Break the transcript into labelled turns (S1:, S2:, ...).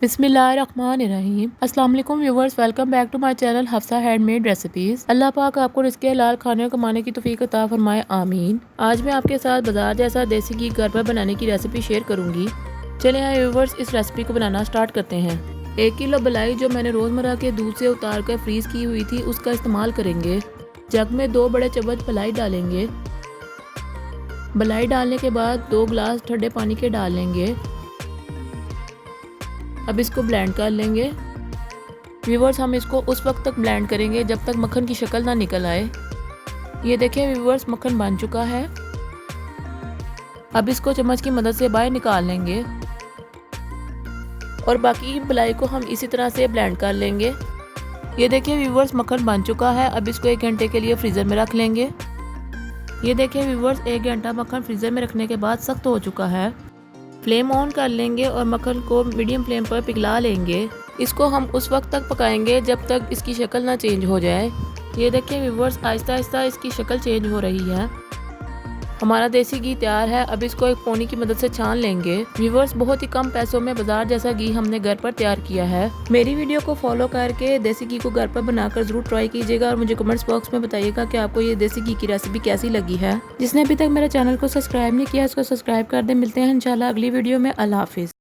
S1: बिस्मिल्लाहिर्रहमानिर्रहीम। अस्सलाम वालेकुम viewers, welcome back to my channel Hafsa handmade recipes. अल्लाह पाक आपको रिज़्क़ हलाल खाने और कमाने की तौफीक अता फरमाए, आमीन। आज मैं आपके साथ बाजार जैसा देसी घी घर पर बनाने की रेसिपी शेयर करूंगी। चले आए व्यूवर्स, इस रेसिपी को बनाना स्टार्ट करते हैं। 1 किलो बलाई जो मैंने रोज़मर्रा के दूध से उतार कर फ्रीज़ की हुई थी, उसका इस्तेमाल करेंगे। जग में 2 बड़े चम्मच मलाई डालेंगे। मलाई डालने के बाद 2 गिलास ठंडे पानी के डाल लेंगे। अब इसको ब्लेंड कर लेंगे। व्यूवर्स, हम इसको उस वक्त तक ब्लेंड करेंगे जब तक मक्खन की शक्ल ना निकल आए। ये देखिए व्यूवर्स, मक्खन बन चुका है। अब इसको चम्मच की मदद से बाहर निकाल लेंगे और बाकी की मलाई को हम इसी तरह से ब्लेंड कर लेंगे। ये देखिए व्यूवर्स, मक्खन बन चुका है। अब इसको 1 घंटे के लिए फ्रीज़र में रख लेंगे। ये देखिए व्यूवर्स, 1 घंटा मक्खन फ्रीज़र में रखने के बाद सख्त हो चुका है। फ्लेम ऑन कर लेंगे और मक्खन को मीडियम फ्लेम पर पिघला लेंगे। इसको हम उस वक्त तक पकाएंगे जब तक इसकी शक्ल ना चेंज हो जाए। ये देखिए व्यूवर्स, आहिस्ता आहिस्ता इसकी शक्ल चेंज हो रही है। हमारा देसी घी तैयार है। अब इसको एक पोनी की मदद से छान लेंगे। व्यूवर्स, बहुत ही कम पैसों में बाजार जैसा घी हमने घर पर तैयार किया है। मेरी वीडियो को फॉलो करके देसी घी को घर पर बनाकर जरूर ट्राई कीजिएगा और मुझे कमेंट्स बॉक्स में बताइएगा कि आपको ये देसी घी की रेसिपी कैसी लगी है। जिसने अभी तक मेरे चैनल को सब्सक्राइब नहीं किया, उसको सब्सक्राइब कर दे। मिलते हैं इंशाल्लाह अगली वीडियो में। अल्लाह हाफिज़।